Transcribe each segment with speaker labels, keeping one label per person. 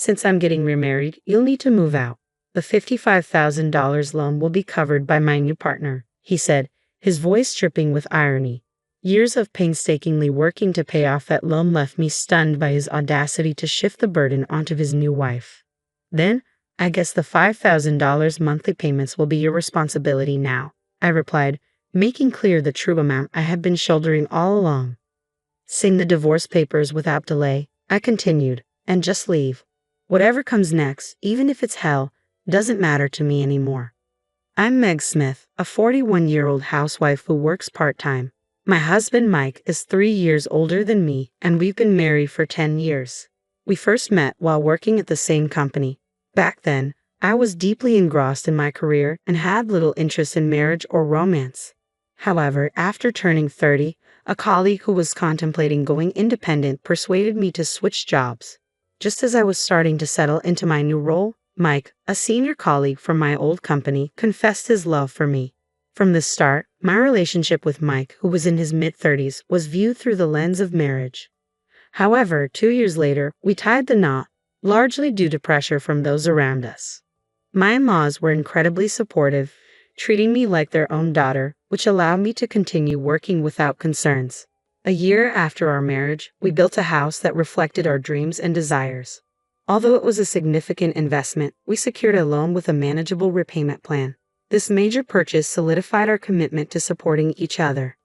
Speaker 1: Since I'm getting remarried, you'll need to move out. The $55,000 loan will be covered by my new partner," he said, his voice dripping with irony. Years of painstakingly working to pay off that loan left me stunned by his audacity to shift the burden onto his new wife. "Then, I guess the $5,000 monthly payments will be your responsibility now," I replied, making clear the true amount I had been shouldering all along. "Sign the divorce papers without delay," I continued, "and just leave. Whatever comes next, even if it's hell, doesn't matter to me anymore." I'm Meg Smith, a 41-year-old housewife who works part-time. My husband Mike is 3 years older than me, and we've been married for 10 years. We first met while working at the same company. Back then, I was deeply engrossed in my career and had little interest in marriage or romance. However, after turning 30, a colleague who was contemplating going independent persuaded me to switch jobs. Just as I was starting to settle into my new role, Mike, a senior colleague from my old company, confessed his love for me. From the start, my relationship with Mike, who was in his mid-30s, was viewed through the lens of marriage. However, 2 years later, we tied the knot, largely due to pressure from those around us. My in-laws were incredibly supportive, treating me like their own daughter, which allowed me to continue working without concerns. A year after our marriage, we built a house that reflected our dreams and desires. Although it was a significant investment, we secured a loan with a manageable repayment plan. This major purchase solidified our commitment to supporting each other.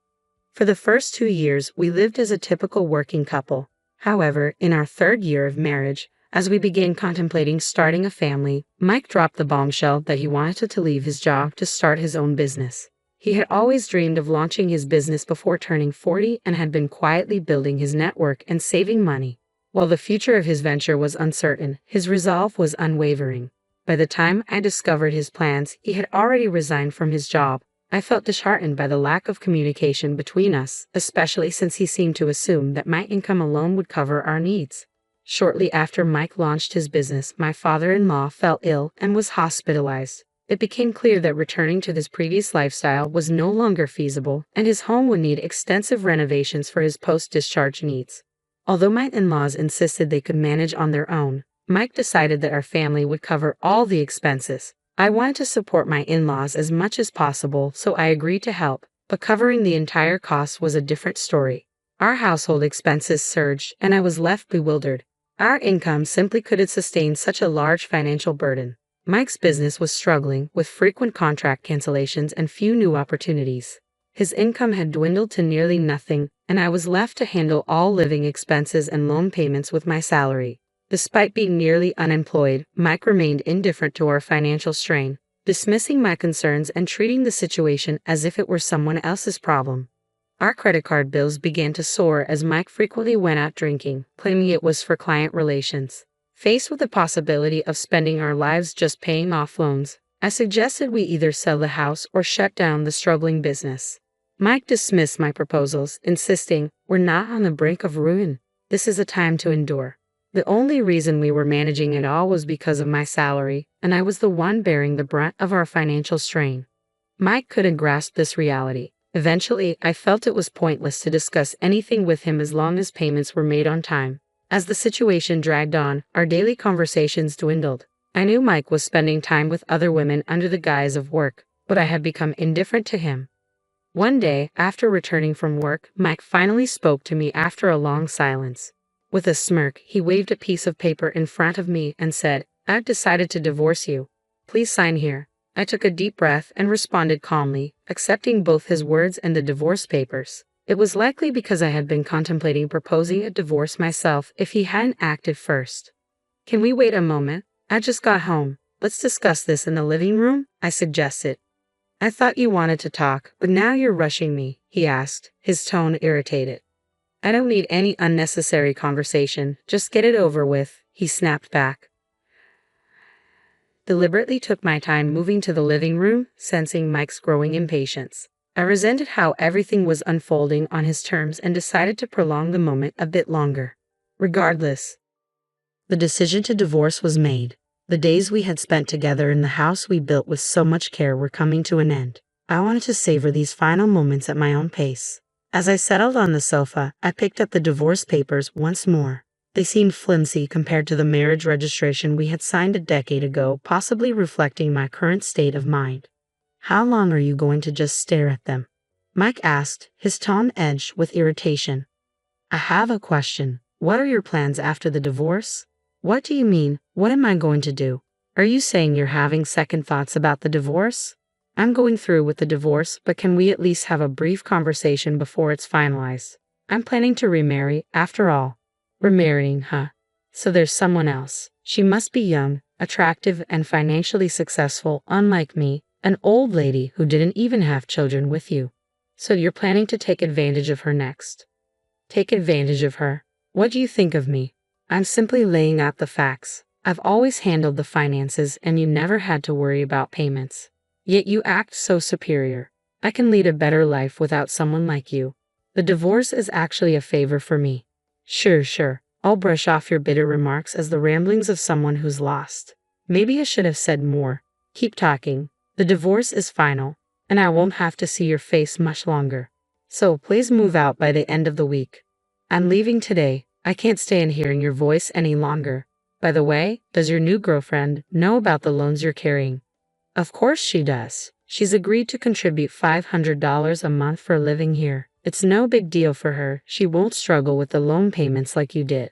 Speaker 1: For the first 2 years, we lived as a typical working couple. However, in our 3rd year of marriage, as we began contemplating starting a family, Mike dropped the bombshell that he wanted to leave his job to start his own business. He had always dreamed of launching his business before turning 40 and had been quietly building his network and saving money. While the future of his venture was uncertain, his resolve was unwavering. By the time I discovered his plans, he had already resigned from his job. I felt disheartened by the lack of communication between us, especially since he seemed to assume that my income alone would cover our needs. Shortly after Mike launched his business, my father-in-law fell ill and was hospitalized. It became clear that returning to his previous lifestyle was no longer feasible, and his home would need extensive renovations for his post-discharge needs. Although my in-laws insisted they could manage on their own, Mike decided that our family would cover all the expenses. I wanted to support my in-laws as much as possible, so I agreed to help, but covering the entire cost was a different story. Our household expenses surged, and I was left bewildered. Our income simply couldn't sustain such a large financial burden. Mike's business was struggling, with frequent contract cancellations and few new opportunities. His income had dwindled to nearly nothing, and I was left to handle all living expenses and loan payments with my salary. Despite being nearly unemployed, Mike remained indifferent to our financial strain, dismissing my concerns and treating the situation as if it were someone else's problem. Our credit card bills began to soar as Mike frequently went out drinking, claiming it was for client relations. Faced with the possibility of spending our lives just paying off loans, I suggested we either sell the house or shut down the struggling business. Mike dismissed my proposals, insisting, "We're not on the brink of ruin. This is a time to endure." The only reason we were managing it all was because of my salary, and I was the one bearing the brunt of our financial strain. Mike couldn't grasp this reality. Eventually, I felt it was pointless to discuss anything with him as long as payments were made on time. As the situation dragged on, our daily conversations dwindled. I knew Mike was spending time with other women under the guise of work, but I had become indifferent to him. One day, after returning from work, Mike finally spoke to me after a long silence. With a smirk, he waved a piece of paper in front of me and said, "I've decided to divorce you. Please sign here." I took a deep breath and responded calmly, accepting both his words and the divorce papers. It was likely because I had been contemplating proposing a divorce myself if he hadn't acted first. "Can we wait a moment? I just got home. Let's discuss this in the living room," I suggested. "I thought you wanted to talk, but now you're rushing me," he asked, his tone irritated. "I don't need any unnecessary conversation, just get it over with," he snapped back. Deliberately took my time moving to the living room, sensing Mike's growing impatience. I resented how everything was unfolding on his terms and decided to prolong the moment a bit longer. Regardless, the decision to divorce was made. The days we had spent together in the house we built with so much care were coming to an end. I wanted to savor these final moments at my own pace. As I settled on the sofa, I picked up the divorce papers once more. They seemed flimsy compared to the marriage registration we had signed a decade ago, possibly reflecting my current state of mind. How long are you going to just stare at them? Mike asked, his tone edged with irritation. I have a question. What are your plans after the divorce? What do you mean? What am I going to do? Are you saying you're having second thoughts about the divorce? I'm going through with the divorce, but can we at least have a brief conversation before it's finalized? I'm planning to remarry, after all. Remarrying, huh? So there's someone else. She must be young, attractive, and financially successful, unlike me, an old lady who didn't even have children with you. So you're planning to take advantage of her next. Take advantage of her? What do you think of me? I'm simply laying out the facts. I've always handled the finances and you never had to worry about payments. Yet you act so superior. I can lead a better life without someone like you. The divorce is actually a favor for me. Sure. I'll brush off your bitter remarks as the ramblings of someone who's lost. Maybe I should have said more. Keep talking. The divorce is final, and I won't have to see your face much longer. So please move out by the end of the week. I'm leaving today. I can't stay in hearing your voice any longer. By the way, does your new girlfriend know about the loans you're carrying? Of course she does. She's agreed to contribute $500 a month for living here. It's no big deal for her. She won't struggle with the loan payments like you did.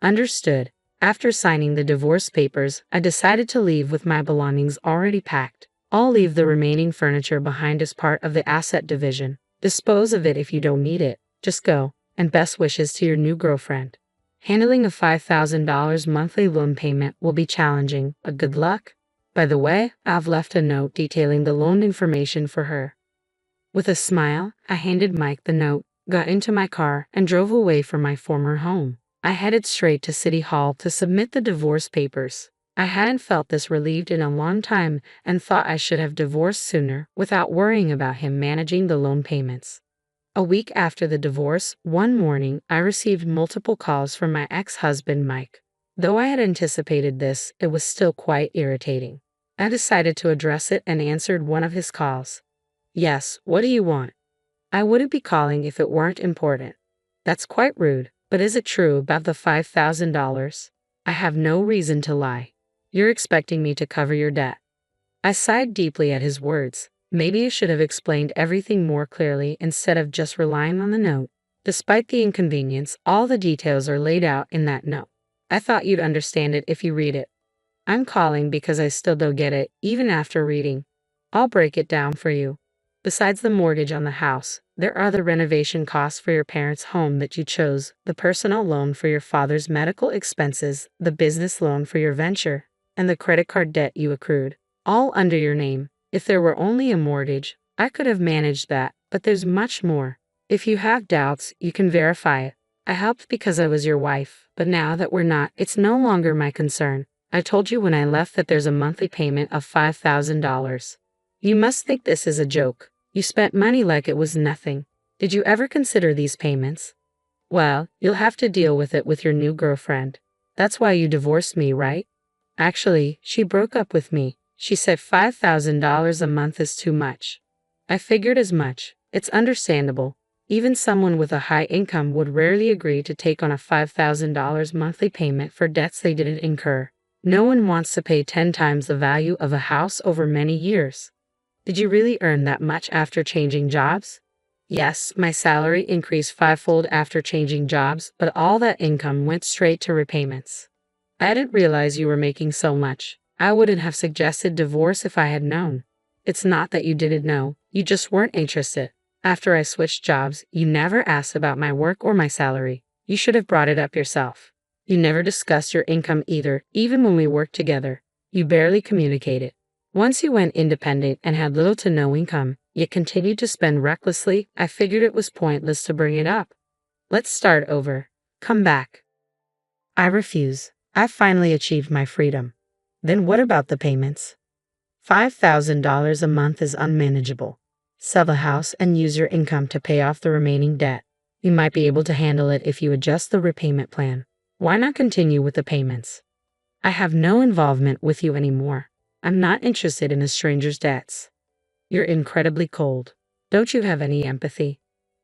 Speaker 1: Understood. After signing the divorce papers, I decided to leave with my belongings already packed. I'll leave the remaining furniture behind as part of the asset division. Dispose of it if you don't need it. Just go. And best wishes to your new girlfriend. Handling a $5,000 monthly loan payment will be challenging, but good luck. By the way, I've left a note detailing the loan information for her. With a smile, I handed Mike the note, got into my car, and drove away from my former home. I headed straight to City Hall to submit the divorce papers. I hadn't felt this relieved in a long time and thought I should have divorced sooner without worrying about him managing the loan payments. A week after the divorce, one morning, I received multiple calls from my ex-husband Mike. Though I had anticipated this, it was still quite irritating. I decided to address it and answered one of his calls. Yes, what do you want? I wouldn't be calling if it weren't important. That's quite rude, but is it true about the $5,000? I have no reason to lie. You're expecting me to cover your debt. I sighed deeply at his words. Maybe I should have explained everything more clearly instead of just relying on the note. Despite the inconvenience, all the details are laid out in that note. I thought you'd understand it if you read it. I'm calling because I still don't get it, even after reading. I'll break it down for you. Besides the mortgage on the house, there are the renovation costs for your parents' home that you chose, the personal loan for your father's medical expenses, the business loan for your venture, and the credit card debt you accrued, all under your name. If there were only a mortgage, I could have managed that, but there's much more. If you have doubts, you can verify it. I helped because I was your wife, but now that we're not, it's no longer my concern. I told you when I left that there's a monthly payment of $5,000. You must think this is a joke. You spent money like it was nothing. Did you ever consider these payments? Well, you'll have to deal with it with your new girlfriend. That's why you divorced me, right? Actually, she broke up with me. She said $5,000 a month is too much. I figured as much. It's understandable. Even someone with a high income would rarely agree to take on a $5,000 monthly payment for debts they didn't incur. No one wants to pay 10 times the value of a house over many years. Did you really earn that much after changing jobs? Yes, my salary increased fivefold after changing jobs, but all that income went straight to repayments. I didn't realize you were making so much. I wouldn't have suggested divorce if I had known. It's not that you didn't know, you just weren't interested. After I switched jobs, you never asked about my work or my salary. You should have brought it up yourself. You never discussed your income either, even when we worked together. You barely communicated. Once you went independent and had little to no income, yet continued to spend recklessly, I figured it was pointless to bring it up. Let's start over. Come back. I refuse. I finally achieved my freedom. Then what about the payments? $5,000 a month is unmanageable. Sell the house and use your income to pay off the remaining debt. You might be able to handle it if you adjust the repayment plan. Why not continue with the payments? I have no involvement with you anymore. I'm not interested in a stranger's debts. You're incredibly cold. Don't you have any empathy?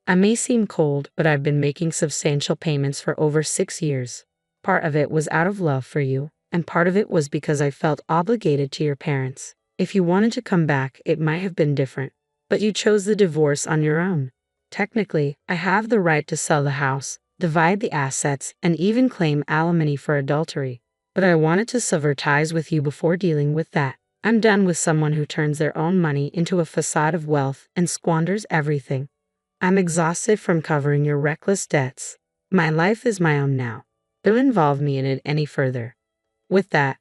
Speaker 1: I may seem cold, but I've been making substantial payments for over 6 years. Part of it was out of love for you, and part of it was because I felt obligated to your parents. If you wanted to come back, it might have been different. But you chose the divorce on your own. Technically, I have the right to sell the house, divide the assets, and even claim alimony for adultery. But I wanted to sever ties with you before dealing with that. I'm done with someone who turns their own money into a facade of wealth and squanders everything. I'm exhausted from covering your reckless debts. My life is my own now. Don't involve me in it any further. With that,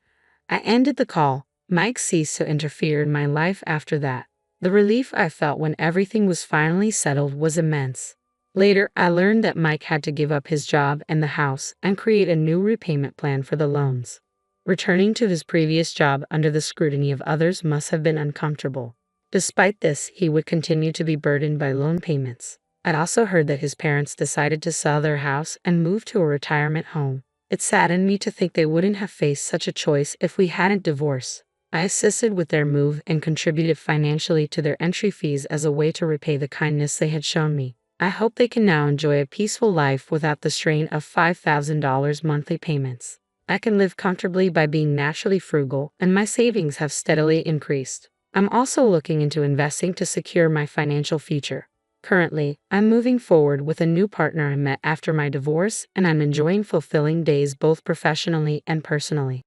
Speaker 1: I ended the call. Mike ceased to interfere in my life after that. The relief I felt when everything was finally settled was immense. Later, I learned that Mike had to give up his job and the house and create a new repayment plan for the loans. Returning to his previous job under the scrutiny of others must have been uncomfortable. Despite this, he would continue to be burdened by loan payments. I'd also heard that his parents decided to sell their house and move to a retirement home. It saddened me to think they wouldn't have faced such a choice if we hadn't divorced. I assisted with their move and contributed financially to their entry fees as a way to repay the kindness they had shown me. I hope they can now enjoy a peaceful life without the strain of $5,000 monthly payments. I can live comfortably by being naturally frugal, and my savings have steadily increased. I'm also looking into investing to secure my financial future. Currently, I'm moving forward with a new partner I met after my divorce, and I'm enjoying fulfilling days both professionally and personally.